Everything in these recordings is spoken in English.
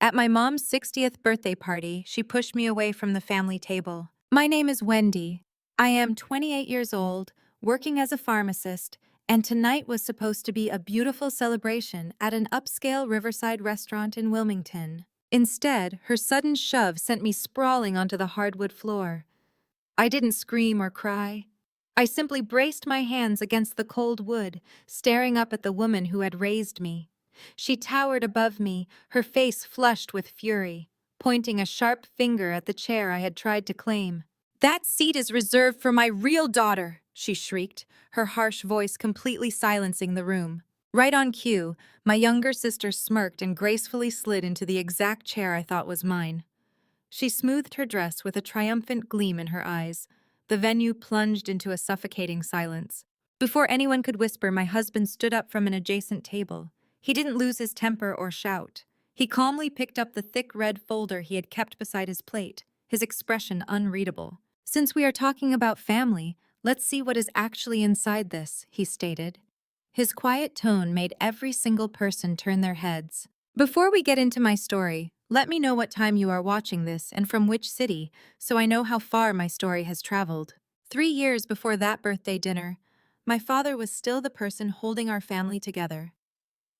At my mom's 60th birthday party, she pushed me away from the family table. My name is Wendy. I am 28 years old, working as a pharmacist, and tonight was supposed to be a beautiful celebration at an upscale riverside restaurant in Wilmington. Instead, her sudden shove sent me sprawling onto the hardwood floor. I didn't scream or cry. I simply braced my hands against the cold wood, staring up at the woman who had raised me. She towered above me, her face flushed with fury, pointing a sharp finger at the chair I had tried to claim. "That seat is reserved for my real daughter," she shrieked, her harsh voice completely silencing the room. Right on cue, my younger sister smirked and gracefully slid into the exact chair I thought was mine. She smoothed her dress with a triumphant gleam in her eyes. The venue plunged into a suffocating silence. Before anyone could whisper, my husband stood up from an adjacent table. He didn't lose his temper or shout. He calmly picked up the thick red folder he had kept beside his plate, his expression unreadable. "Since we are talking about family, let's see what is actually inside this," he stated. His quiet tone made every single person turn their heads. Before we get into my story, let me know what time you are watching this and from which city, so I know how far my story has traveled. 3 years before that birthday dinner, my father was still the person holding our family together.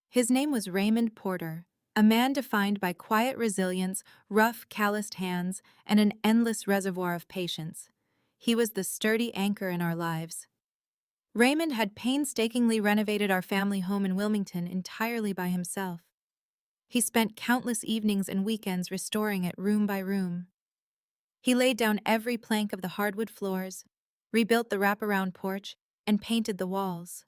His name was Raymond Porter, a man defined by quiet resilience, rough, calloused hands, and an endless reservoir of patience. He was the sturdy anchor in our lives. Raymond had painstakingly renovated our family home in Wilmington entirely by himself. He spent countless evenings and weekends restoring it room by room. He laid down every plank of the hardwood floors, rebuilt the wraparound porch, and painted the walls.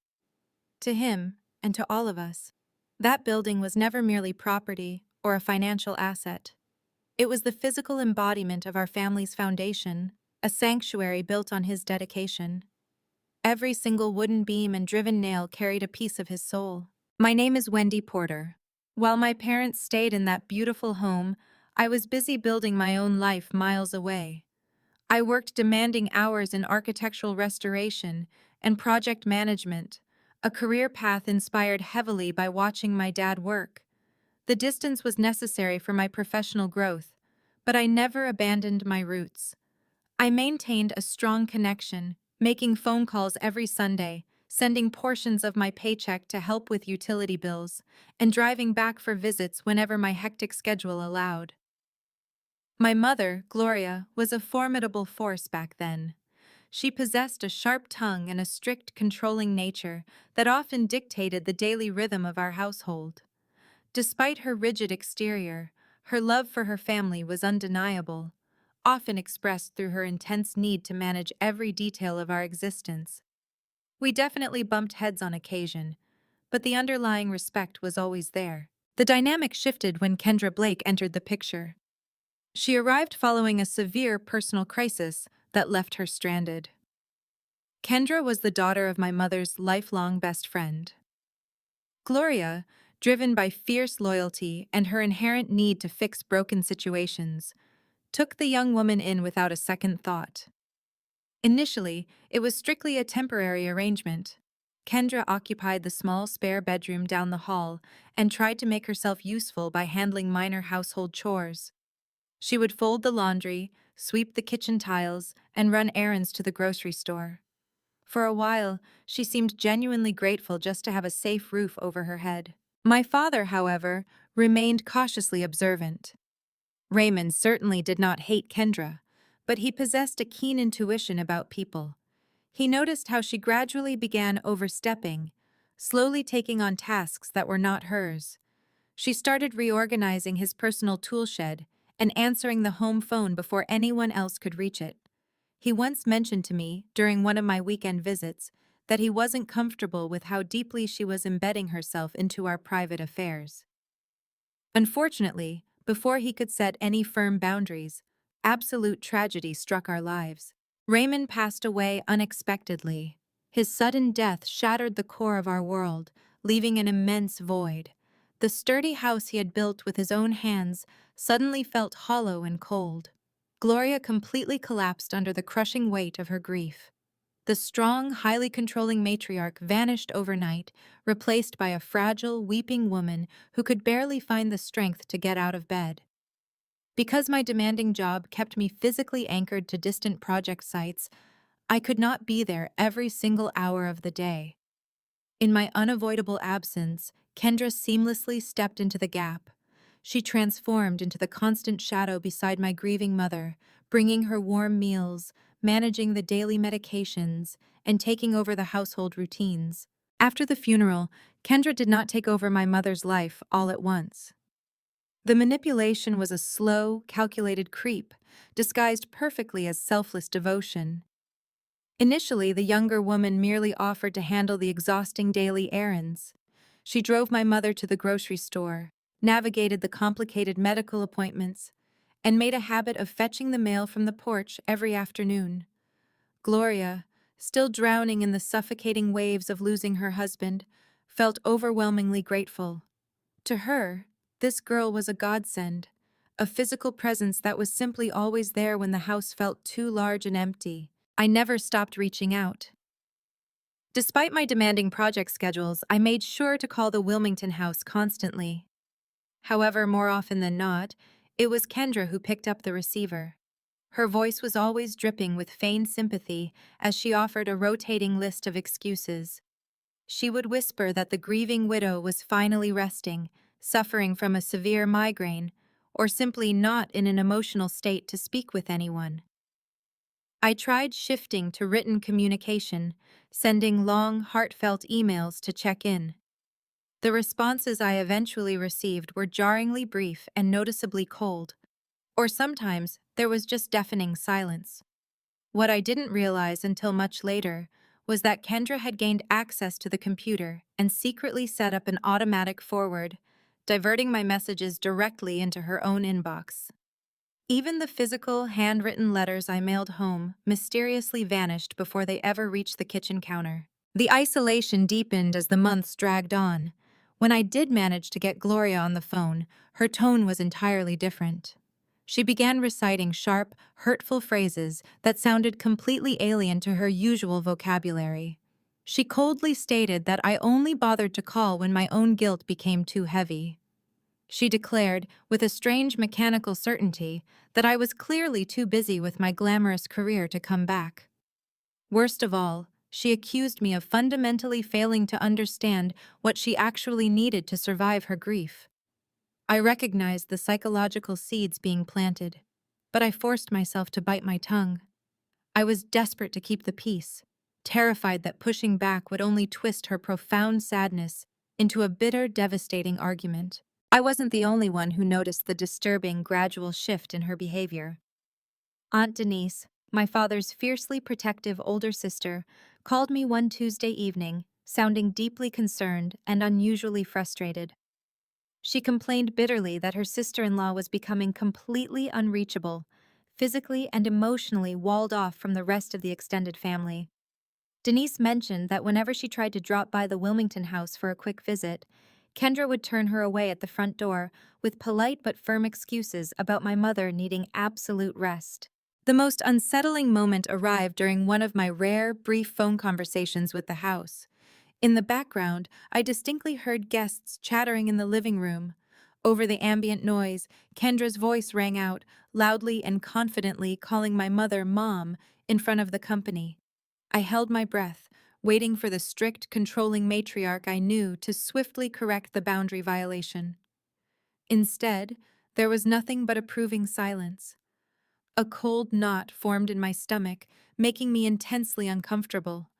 To him, and to all of us, that building was never merely property or a financial asset. It was the physical embodiment of our family's foundation, a sanctuary built on his dedication. Every single wooden beam and driven nail carried a piece of his soul. My name is Wendy Porter. While my parents stayed in that beautiful home, I was busy building my own life miles away. I worked demanding hours in architectural restoration and project management, a career path inspired heavily by watching my dad work. The distance was necessary for my professional growth, but I never abandoned my roots. I maintained a strong connection, making phone calls every Sunday, sending portions of my paycheck to help with utility bills, and driving back for visits whenever my hectic schedule allowed. My mother, Gloria, was a formidable force back then. She possessed a sharp tongue and a strict, controlling nature that often dictated the daily rhythm of our household. Despite her rigid exterior, her love for her family was undeniable, often expressed through her intense need to manage every detail of our existence. We definitely bumped heads on occasion, but the underlying respect was always there. The dynamic shifted when Kendra Blake entered the picture. She arrived following a severe personal crisis that left her stranded. Kendra was the daughter of my mother's lifelong best friend. Gloria, driven by fierce loyalty and her inherent need to fix broken situations, took the young woman in without a second thought. Initially, it was strictly a temporary arrangement. Kendra occupied the small spare bedroom down the hall and tried to make herself useful by handling minor household chores. She would fold the laundry, sweep the kitchen tiles, and run errands to the grocery store. For a while, she seemed genuinely grateful just to have a safe roof over her head. My father, however, remained cautiously observant. Raymond certainly did not hate Kendra, but he possessed a keen intuition about people. He noticed how she gradually began overstepping, slowly taking on tasks that were not hers. She started reorganizing his personal tool shed and answering the home phone before anyone else could reach it. He once mentioned to me, during one of my weekend visits, that he wasn't comfortable with how deeply she was embedding herself into our private affairs. Unfortunately, before he could set any firm boundaries, absolute tragedy struck our lives. Raymond passed away unexpectedly. His sudden death shattered the core of our world, leaving an immense void. The sturdy house he had built with his own hands suddenly felt hollow and cold. Gloria completely collapsed under the crushing weight of her grief. The strong, highly controlling matriarch vanished overnight, replaced by a fragile, weeping woman who could barely find the strength to get out of bed. Because my demanding job kept me physically anchored to distant project sites, I could not be there every single hour of the day. In my unavoidable absence, Kendra seamlessly stepped into the gap. She transformed into the constant shadow beside my grieving mother, bringing her warm meals, managing the daily medications, and taking over the household routines. After the funeral, Kendra did not take over my mother's life all at once. The manipulation was a slow, calculated creep, disguised perfectly as selfless devotion. Initially, the younger woman merely offered to handle the exhausting daily errands. She drove my mother to the grocery store, navigated the complicated medical appointments, and made a habit of fetching the mail from the porch every afternoon. Gloria, still drowning in the suffocating waves of losing her husband, felt overwhelmingly grateful. To her, this girl was a godsend, a physical presence that was simply always there when the house felt too large and empty. I never stopped reaching out. Despite my demanding project schedules, I made sure to call the Wilmington house constantly. However, more often than not, it was Kendra who picked up the receiver. Her voice was always dripping with feigned sympathy as she offered a rotating list of excuses. She would whisper that the grieving widow was finally resting, suffering from a severe migraine, or simply not in an emotional state to speak with anyone. I tried shifting to written communication, sending long, heartfelt emails to check in. The responses I eventually received were jarringly brief and noticeably cold, or sometimes there was just deafening silence. What I didn't realize until much later was that Kendra had gained access to the computer and secretly set up an automatic forward, diverting my messages directly into her own inbox. Even the physical, handwritten letters I mailed home mysteriously vanished before they ever reached the kitchen counter. The isolation deepened as the months dragged on. When I did manage to get Gloria on the phone, her tone was entirely different. She began reciting sharp, hurtful phrases that sounded completely alien to her usual vocabulary. She coldly stated that I only bothered to call when my own guilt became too heavy. She declared, with a strange mechanical certainty, that I was clearly too busy with my glamorous career to come back. Worst of all, she accused me of fundamentally failing to understand what she actually needed to survive her grief. I recognized the psychological seeds being planted, but I forced myself to bite my tongue. I was desperate to keep the peace, terrified that pushing back would only twist her profound sadness into a bitter, devastating argument. I wasn't the only one who noticed the disturbing, gradual shift in her behavior. Aunt Denise, my father's fiercely protective older sister, called me one Tuesday evening, sounding deeply concerned and unusually frustrated. She complained bitterly that her sister-in-law was becoming completely unreachable, physically and emotionally walled off from the rest of the extended family. Denise mentioned that whenever she tried to drop by the Wilmington house for a quick visit, Kendra would turn her away at the front door with polite but firm excuses about my mother needing absolute rest. The most unsettling moment arrived during one of my rare, brief phone conversations with the house. In the background, I distinctly heard guests chattering in the living room. Over the ambient noise, Kendra's voice rang out, loudly and confidently calling my mother Mom in front of the company. I held my breath, waiting for the strict, controlling matriarch I knew to swiftly correct the boundary violation. Instead, there was nothing but approving silence. A cold knot formed in my stomach, making me intensely uncomfortable.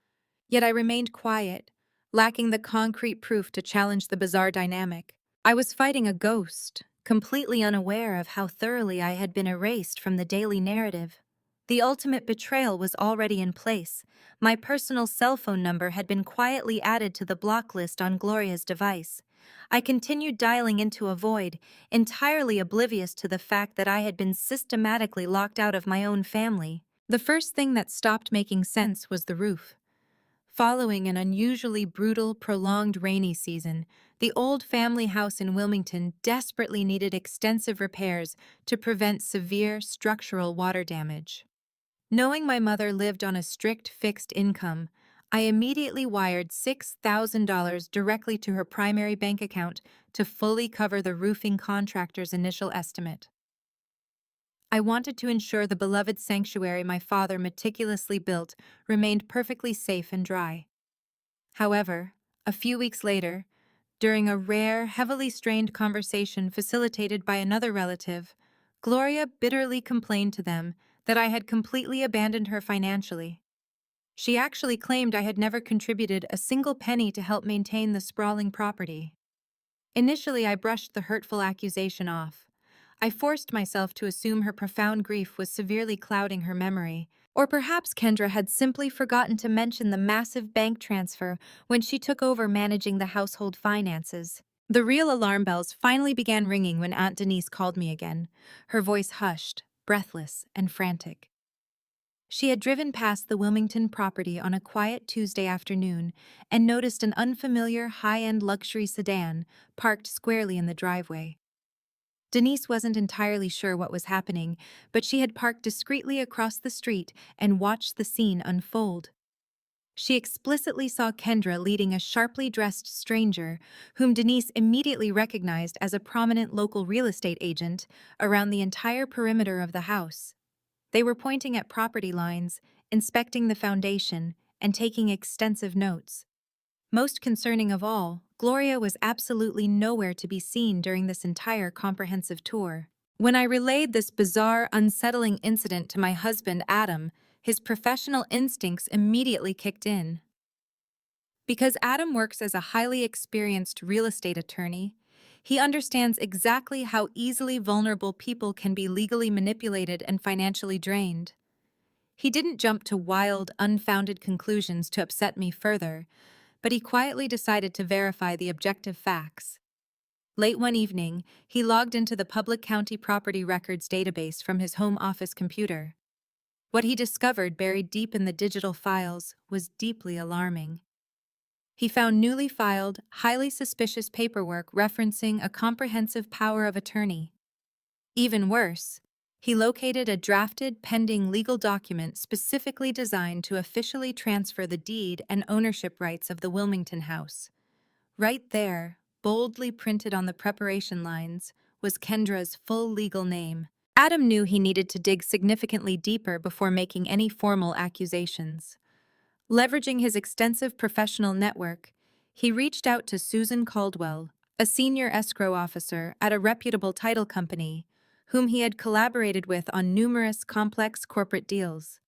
Yet I remained quiet, lacking the concrete proof to challenge the bizarre dynamic. I was fighting a ghost, completely unaware of how thoroughly I had been erased from the daily narrative. The ultimate betrayal was already in place. My personal cell phone number had been quietly added to the block list on Gloria's device. I continued dialing into a void, entirely oblivious to the fact that I had been systematically locked out of my own family. The first thing that stopped making sense was the roof. Following an unusually brutal, prolonged rainy season, the old family house in Wilmington desperately needed extensive repairs to prevent severe structural water damage. Knowing my mother lived on a strict fixed income, I immediately wired $6,000 directly to her primary bank account to fully cover the roofing contractor's initial estimate. I wanted to ensure the beloved sanctuary my father meticulously built remained perfectly safe and dry. However, a few weeks later, during a rare, heavily strained conversation facilitated by another relative, Gloria bitterly complained to them that I had completely abandoned her financially. She actually claimed I had never contributed a single penny to help maintain the sprawling property. Initially, I brushed the hurtful accusation off. I forced myself to assume her profound grief was severely clouding her memory, or perhaps Kendra had simply forgotten to mention the massive bank transfer when she took over managing the household finances. The real alarm bells finally began ringing when Aunt Denise called me again, her voice hushed, breathless, and frantic. She had driven past the Wilmington property on a quiet Tuesday afternoon and noticed an unfamiliar high-end luxury sedan parked squarely in the driveway. Denise wasn't entirely sure what was happening, but she had parked discreetly across the street and watched the scene unfold. She explicitly saw Kendra leading a sharply dressed stranger, whom Denise immediately recognized as a prominent local real estate agent, around the entire perimeter of the house. They were pointing at property lines, inspecting the foundation, and taking extensive notes. Most concerning of all, Gloria was absolutely nowhere to be seen during this entire comprehensive tour. When I relayed this bizarre, unsettling incident to my husband, Adam, his professional instincts immediately kicked in. Because Adam works as a highly experienced real estate attorney, he understands exactly how easily vulnerable people can be legally manipulated and financially drained. He didn't jump to wild, unfounded conclusions to upset me further, but he quietly decided to verify the objective facts. Late one evening, he logged into the public county property records database from his home office computer. What he discovered buried deep in the digital files was deeply alarming. He found newly filed, highly suspicious paperwork referencing a comprehensive power of attorney. Even worse, he located a drafted, pending legal document specifically designed to officially transfer the deed and ownership rights of the Wilmington house. Right there, boldly printed on the preparation lines, was Kendra's full legal name. Adam knew he needed to dig significantly deeper before making any formal accusations. Leveraging his extensive professional network, he reached out to Susan Caldwell, a senior escrow officer at a reputable title company, whom he had collaborated with on numerous complex corporate deals.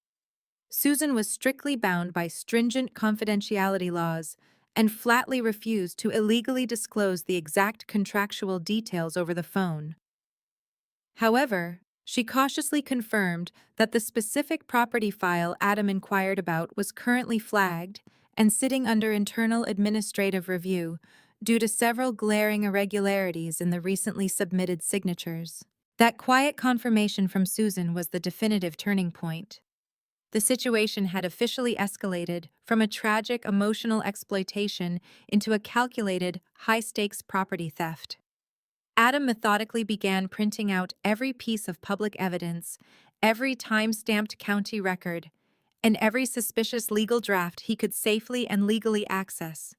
Susan was strictly bound by stringent confidentiality laws and flatly refused to illegally disclose the exact contractual details over the phone. However, she cautiously confirmed that the specific property file Adam inquired about was currently flagged and sitting under internal administrative review due to several glaring irregularities in the recently submitted signatures. That quiet confirmation from Susan was the definitive turning point. The situation had officially escalated from a tragic emotional exploitation into a calculated, high-stakes property theft. Adam methodically began printing out every piece of public evidence, every time-stamped county record, and every suspicious legal draft he could safely and legally access.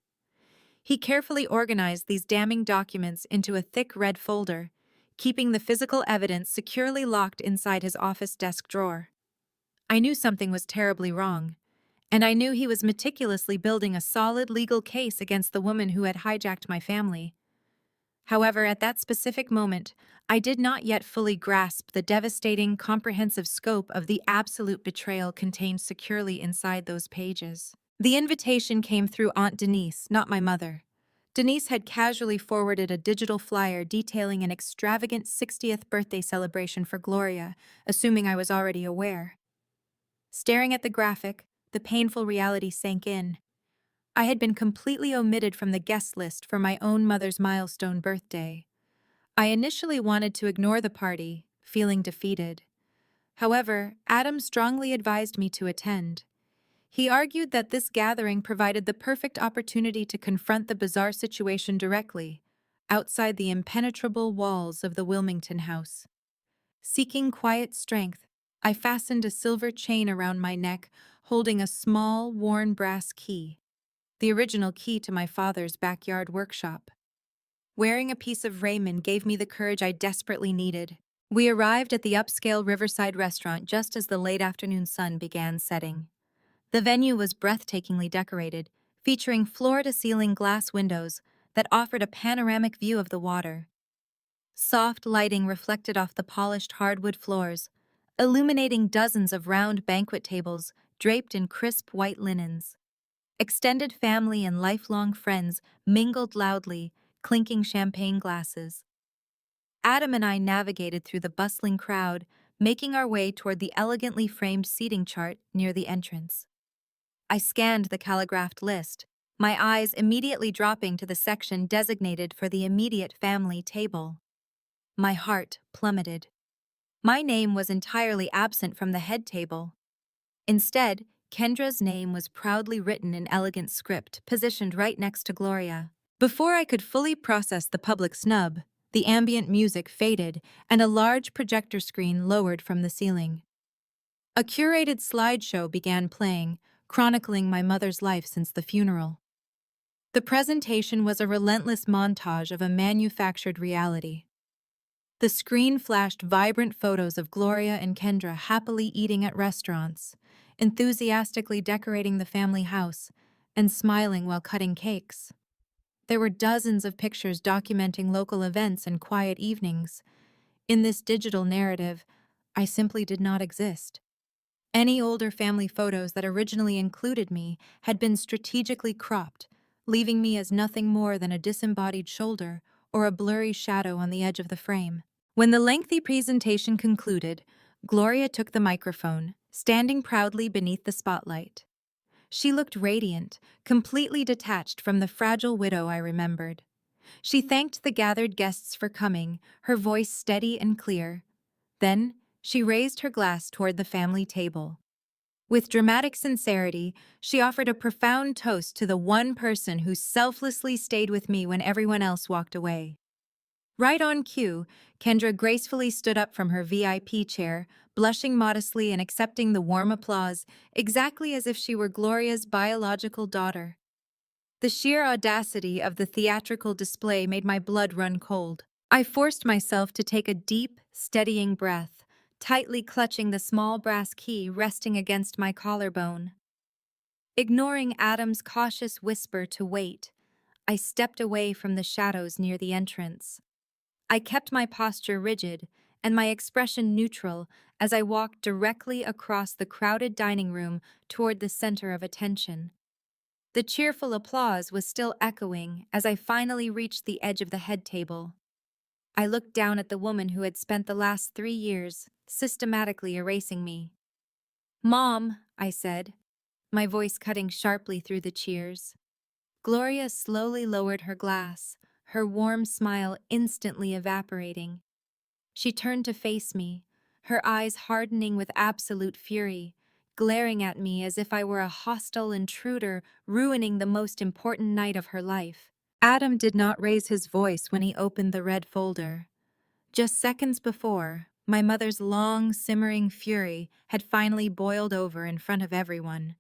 He carefully organized these damning documents into a thick red folder, keeping the physical evidence securely locked inside his office desk drawer. I knew something was terribly wrong, and I knew he was meticulously building a solid legal case against the woman who had hijacked my family. However, at that specific moment, I did not yet fully grasp the devastating, comprehensive scope of the absolute betrayal contained securely inside those pages. The invitation came through Aunt Denise, not my mother. Denise had casually forwarded a digital flyer detailing an extravagant 60th birthday celebration for Gloria, assuming I was already aware. Staring at the graphic, the painful reality sank in. I had been completely omitted from the guest list for my own mother's milestone birthday. I initially wanted to ignore the party, feeling defeated. However, Adam strongly advised me to attend. He argued that this gathering provided the perfect opportunity to confront the bizarre situation directly, outside the impenetrable walls of the Wilmington house. Seeking quiet strength, I fastened a silver chain around my neck, holding a small, worn brass key, the original key to my father's backyard workshop. Wearing a piece of raiment gave me the courage I desperately needed. We arrived at the upscale riverside restaurant just as the late afternoon sun began setting. The venue was breathtakingly decorated, featuring floor-to-ceiling glass windows that offered a panoramic view of the water. Soft lighting reflected off the polished hardwood floors, illuminating dozens of round banquet tables draped in crisp white linens. Extended family and lifelong friends mingled loudly, clinking champagne glasses. Adam and I navigated through the bustling crowd, making our way toward the elegantly framed seating chart near the entrance. I scanned the calligraphed list, my eyes immediately dropping to the section designated for the immediate family table. My heart plummeted. My name was entirely absent from the head table. Instead, Kendra's name was proudly written in elegant script, positioned right next to Gloria. Before I could fully process the public snub, the ambient music faded and a large projector screen lowered from the ceiling. A curated slideshow began playing, chronicling my mother's life since the funeral. The presentation was a relentless montage of a manufactured reality. The screen flashed vibrant photos of Gloria and Kendra happily eating at restaurants, enthusiastically decorating the family house, and smiling while cutting cakes. There were dozens of pictures documenting local events and quiet evenings. In this digital narrative, I simply did not exist. Any older family photos that originally included me had been strategically cropped, leaving me as nothing more than a disembodied shoulder or a blurry shadow on the edge of the frame. When the lengthy presentation concluded, Gloria took the microphone, standing proudly beneath the spotlight. She looked radiant, completely detached from the fragile widow I remembered. She thanked the gathered guests for coming, her voice steady and clear. Then, she raised her glass toward the family table. With dramatic sincerity, she offered a profound toast to the one person who selflessly stayed with me when everyone else walked away. Right on cue, Kendra gracefully stood up from her VIP chair, blushing modestly and accepting the warm applause, exactly as if she were Gloria's biological daughter. The sheer audacity of the theatrical display made my blood run cold. I forced myself to take a deep, steadying breath, tightly clutching the small brass key resting against my collarbone. Ignoring Adam's cautious whisper to wait, I stepped away from the shadows near the entrance. I kept my posture rigid and my expression neutral as I walked directly across the crowded dining room toward the center of attention. The cheerful applause was still echoing as I finally reached the edge of the head table. I looked down at the woman who had spent the last 3 years systematically erasing me. "Mom," I said, my voice cutting sharply through the cheers. Gloria slowly lowered her glass, her warm smile instantly evaporating. She turned to face me, her eyes hardening with absolute fury, glaring at me as if I were a hostile intruder ruining the most important night of her life. Adam did not raise his voice when he opened the red folder. Just seconds before, my mother's long, simmering fury had finally boiled over in front of everyone.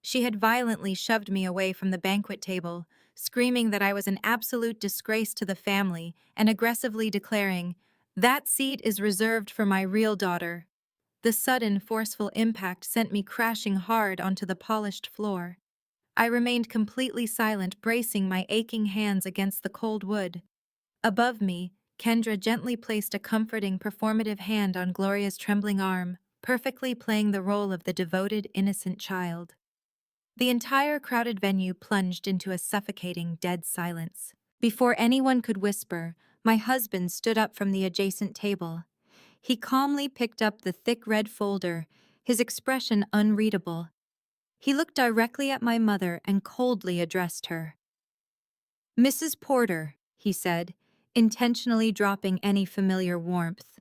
She had violently shoved me away from the banquet table, screaming that I was an absolute disgrace to the family and aggressively declaring, "That seat is reserved for my real daughter." The sudden, forceful impact sent me crashing hard onto the polished floor. I remained completely silent, bracing my aching hands against the cold wood. Above me, Kendra gently placed a comforting, performative hand on Gloria's trembling arm, perfectly playing the role of the devoted, innocent child. The entire crowded venue plunged into a suffocating, dead silence. Before anyone could whisper, my husband stood up from the adjacent table. He calmly picked up the thick red folder, his expression unreadable. He looked directly at my mother and coldly addressed her. "Mrs. Porter," he said, intentionally dropping any familiar warmth.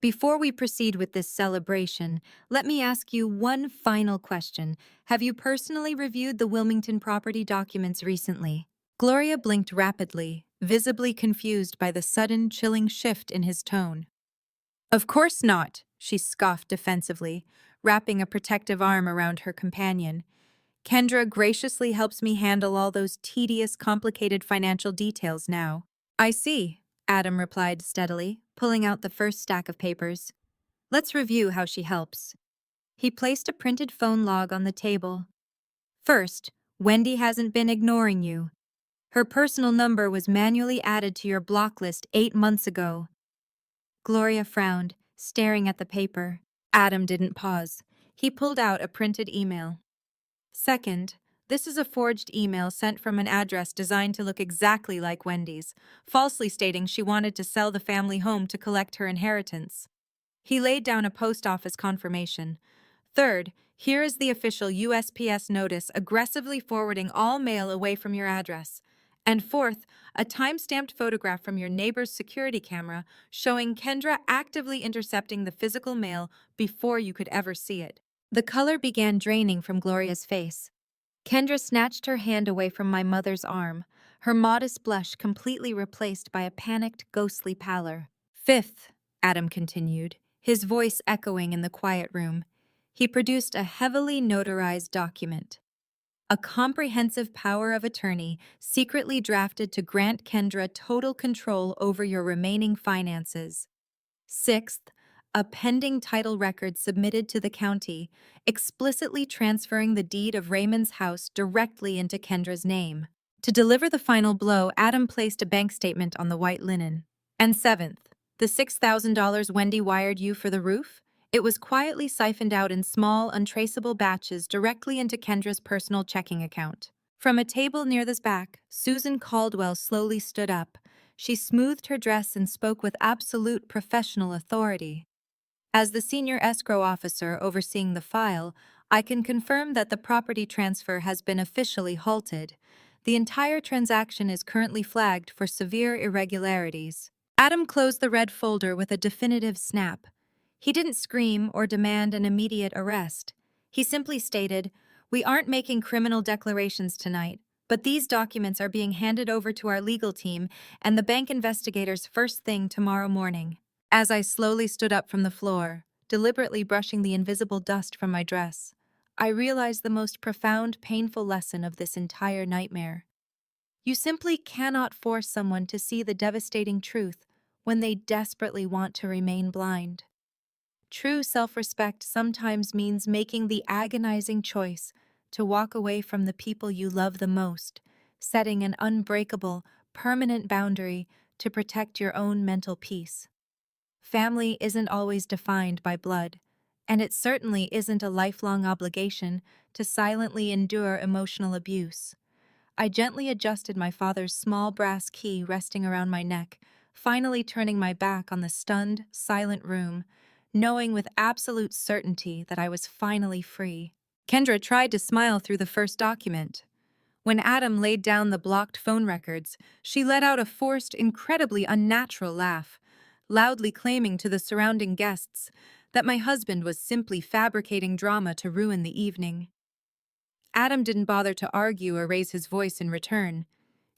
"Before we proceed with this celebration, let me ask you one final question. Have you personally reviewed the Wilmington property documents recently?" Gloria blinked rapidly, visibly confused by the sudden, chilling shift in his tone. "Of course not," she scoffed defensively, wrapping a protective arm around her companion. Kendra graciously helps me handle all those tedious, complicated financial details now. I see, Adam replied steadily, pulling out the first stack of papers. Let's review how she helps. He placed a printed phone log on the table. First, Wendy hasn't been ignoring you. Her personal number was manually added to your block list 8 months ago. Gloria frowned, staring at the paper. Adam didn't pause. He pulled out a printed email. Second, this is a forged email sent from an address designed to look exactly like Wendy's, falsely stating she wanted to sell the family home to collect her inheritance. He laid down a post office confirmation. Third, here is the official USPS notice aggressively forwarding all mail away from your address. And fourth, a time-stamped photograph from your neighbor's security camera showing Kendra actively intercepting the physical mail before you could ever see it. The color began draining from Gloria's face. Kendra snatched her hand away from my mother's arm, her modest blush completely replaced by a panicked, ghostly pallor. Fifth, Adam continued, his voice echoing in the quiet room. He produced a heavily notarized document. A comprehensive power of attorney secretly drafted to grant Kendra total control over your remaining finances. Sixth, a pending title record submitted to the county, explicitly transferring the deed of Raymond's house directly into Kendra's name. To deliver the final blow, Adam placed a bank statement on the white linen. And seventh, the $6,000 Wendy wired you for the roof? It was quietly siphoned out in small, untraceable batches directly into Kendra's personal checking account. From a table near the back, Susan Caldwell slowly stood up. She smoothed her dress and spoke with absolute professional authority. As the senior escrow officer overseeing the file, I can confirm that the property transfer has been officially halted. The entire transaction is currently flagged for severe irregularities. Adam closed the red folder with a definitive snap. He didn't scream or demand an immediate arrest. He simply stated, "We aren't making criminal declarations tonight, but these documents are being handed over to our legal team and the bank investigators first thing tomorrow morning." As I slowly stood up from the floor, deliberately brushing the invisible dust from my dress, I realized the most profound, painful lesson of this entire nightmare. You simply cannot force someone to see the devastating truth when they desperately want to remain blind. True self-respect sometimes means making the agonizing choice to walk away from the people you love the most, setting an unbreakable, permanent boundary to protect your own mental peace. Family isn't always defined by blood, and it certainly isn't a lifelong obligation to silently endure emotional abuse. I gently adjusted my father's small brass key resting around my neck, finally turning my back on the stunned, silent room, knowing with absolute certainty that I was finally free. Kendra tried to smile through the first document. When Adam laid down the blocked phone records, she let out a forced, incredibly unnatural laugh, loudly claiming to the surrounding guests that my husband was simply fabricating drama to ruin the evening. Adam didn't bother to argue or raise his voice in return.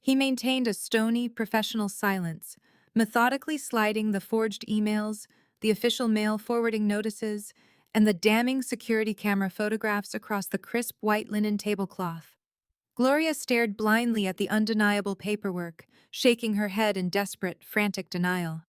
He maintained a stony, professional silence, methodically sliding the forged emails, the official mail forwarding notices, and the damning security camera photographs across the crisp white linen tablecloth. Gloria stared blindly at the undeniable paperwork, shaking her head in desperate, frantic denial.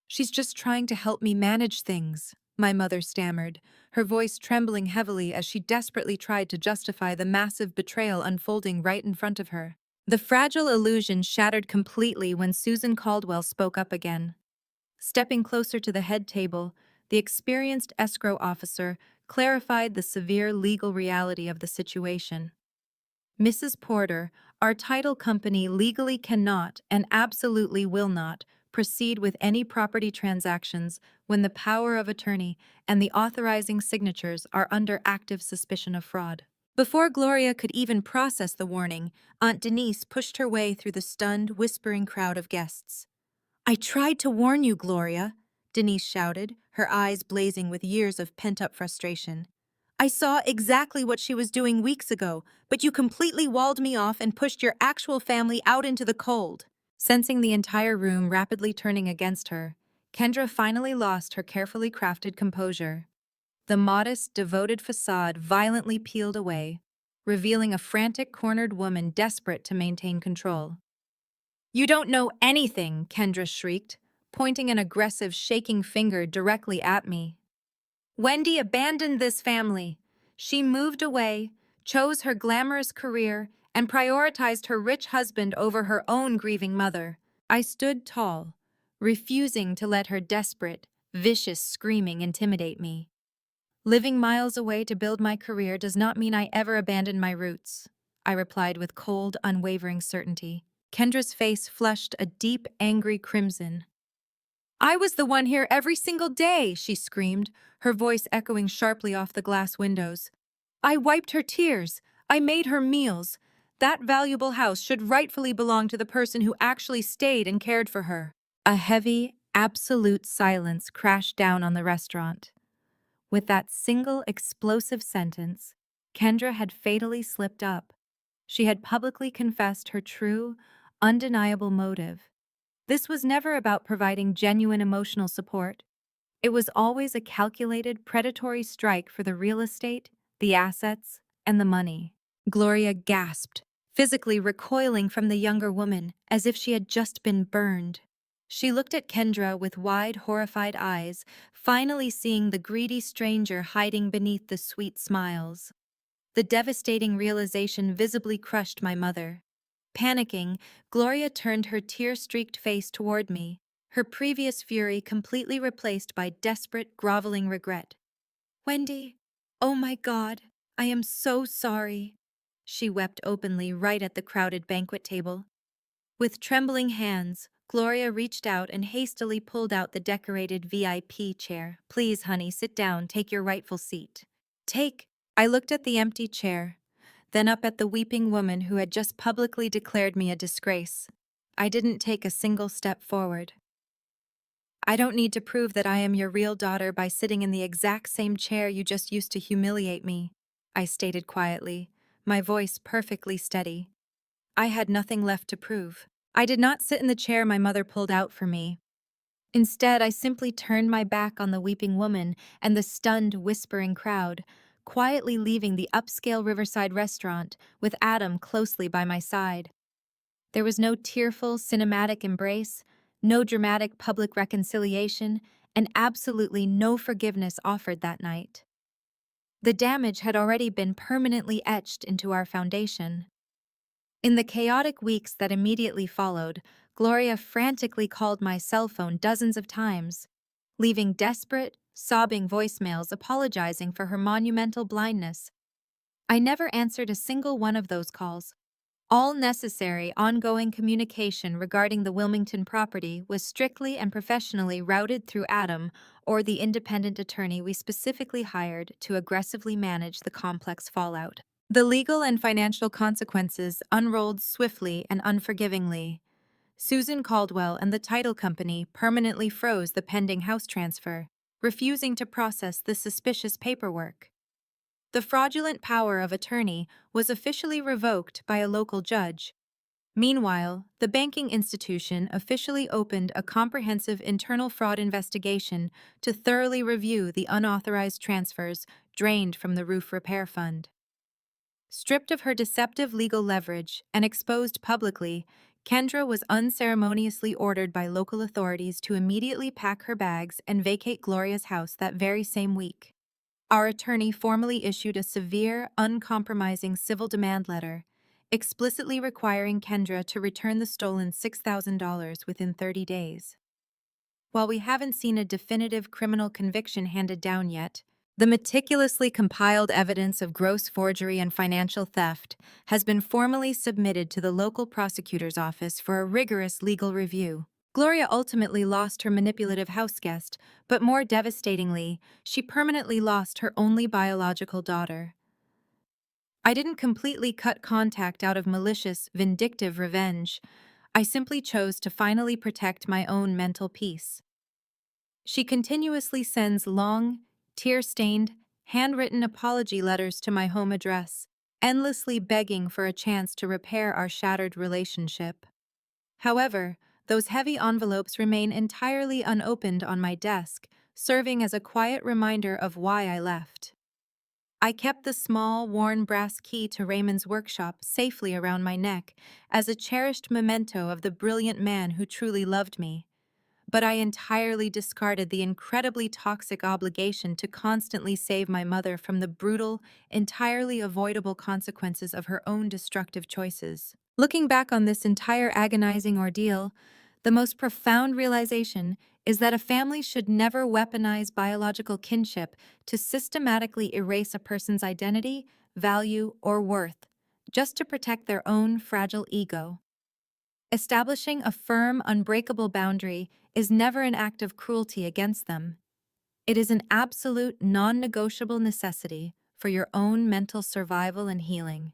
"She's just trying to help me manage things," my mother stammered, her voice trembling heavily as she desperately tried to justify the massive betrayal unfolding right in front of her. The fragile illusion shattered completely when Susan Caldwell spoke up again. Stepping closer to the head table, the experienced escrow officer clarified the severe legal reality of the situation. "Mrs. Porter, our title company legally cannot and absolutely will not proceed with any property transactions when the power of attorney and the authorizing signatures are under active suspicion of fraud." Before Gloria could even process the warning, Aunt Denise pushed her way through the stunned, whispering crowd of guests. "I tried to warn you, Gloria," Denise shouted, her eyes blazing with years of pent-up frustration. "I saw exactly what she was doing weeks ago, but you completely walled me off and pushed your actual family out into the cold." Sensing the entire room rapidly turning against her, Kendra finally lost her carefully crafted composure. The modest, devoted facade violently peeled away, revealing a frantic, cornered woman desperate to maintain control. "You don't know anything," Kendra shrieked, pointing an aggressive, shaking finger directly at me. Wendy abandoned this family. She moved away, chose her glamorous career, and prioritized her rich husband over her own grieving mother. I stood tall, refusing to let her desperate, vicious screaming intimidate me. "Living miles away to build my career does not mean I ever abandoned my roots," I replied with cold, unwavering certainty. Kendra's face flushed a deep, angry crimson. "I was the one here every single day," she screamed, her voice echoing sharply off the glass windows. "I wiped her tears. I made her meals. That valuable house should rightfully belong to the person who actually stayed and cared for her." A heavy, absolute silence crashed down on the restaurant. With that single explosive sentence, Kendra had fatally slipped up. She had publicly confessed her true, undeniable motive. This was never about providing genuine emotional support. It was always a calculated, predatory strike for the real estate, the assets, and the money. Gloria gasped, physically recoiling from the younger woman, as if she had just been burned. She looked at Kendra with wide, horrified eyes, finally seeing the greedy stranger hiding beneath the sweet smiles. The devastating realization visibly crushed my mother. Panicking, Gloria turned her tear-streaked face toward me, her previous fury completely replaced by desperate, groveling regret. "Wendy, oh my God, I am so sorry." She wept openly right at the crowded banquet table. With trembling hands, Gloria reached out and hastily pulled out the decorated VIP chair. "Please, honey, sit down, take your rightful seat." "Take." I looked at the empty chair, then up at the weeping woman who had just publicly declared me a disgrace. I didn't take a single step forward. "I don't need to prove that I am your real daughter by sitting in the exact same chair you just used to humiliate me," I stated quietly, my voice perfectly steady. I had nothing left to prove. I did not sit in the chair my mother pulled out for me. Instead, I simply turned my back on the weeping woman and the stunned, whispering crowd, quietly leaving the upscale riverside restaurant with Adam closely by my side. There was no tearful, cinematic embrace, no dramatic public reconciliation, and absolutely no forgiveness offered that night. The damage had already been permanently etched into our foundation. In the chaotic weeks that immediately followed, Gloria frantically called my cell phone dozens of times, leaving desperate, sobbing voicemails apologizing for her monumental blindness. I never answered a single one of those calls. All necessary, ongoing communication regarding the Wilmington property was strictly and professionally routed through Adam or the independent attorney we specifically hired to aggressively manage the complex fallout. The legal and financial consequences unrolled swiftly and unforgivingly. Susan Caldwell and the title company permanently froze the pending house transfer, refusing to process the suspicious paperwork. The fraudulent power of attorney was officially revoked by a local judge. Meanwhile, the banking institution officially opened a comprehensive internal fraud investigation to thoroughly review the unauthorized transfers drained from the roof repair fund. Stripped of her deceptive legal leverage and exposed publicly, Kendra was unceremoniously ordered by local authorities to immediately pack her bags and vacate Gloria's house that very same week. Our attorney formally issued a severe, uncompromising civil demand letter, explicitly requiring Kendra to return the stolen $6,000 within 30 days. While we haven't seen a definitive criminal conviction handed down yet, the meticulously compiled evidence of gross forgery and financial theft has been formally submitted to the local prosecutor's office for a rigorous legal review. Gloria ultimately lost her manipulative houseguest, but more devastatingly, she permanently lost her only biological daughter. I didn't completely cut contact out of malicious, vindictive revenge. I simply chose to finally protect my own mental peace. She continuously sends long, tear-stained, handwritten apology letters to my home address, endlessly begging for a chance to repair our shattered relationship. However, Those heavy envelopes remain entirely unopened on my desk, serving as a quiet reminder of why I left. I kept the small, worn brass key to Raymond's workshop safely around my neck as a cherished memento of the brilliant man who truly loved me. But I entirely discarded the incredibly toxic obligation to constantly save my mother from the brutal, entirely avoidable consequences of her own destructive choices. Looking back on this entire agonizing ordeal, the most profound realization is that a family should never weaponize biological kinship to systematically erase a person's identity, value, or worth, just to protect their own fragile ego. Establishing a firm, unbreakable boundary is never an act of cruelty against them. It is an absolute, non-negotiable necessity for your own mental survival and healing.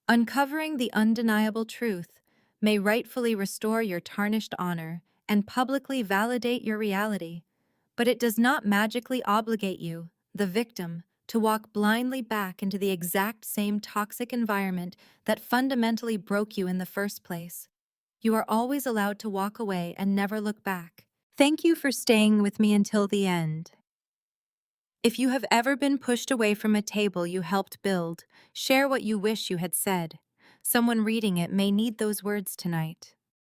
Uncovering the undeniable truth may rightfully restore your tarnished honor and publicly validate your reality, but it does not magically obligate you, the victim, to walk blindly back into the exact same toxic environment that fundamentally broke you in the first place. You are always allowed to walk away and never look back. Thank you for staying with me until the end. If you have ever been pushed away from a table you helped build, share what you wish you had said. Someone reading it may need those words tonight.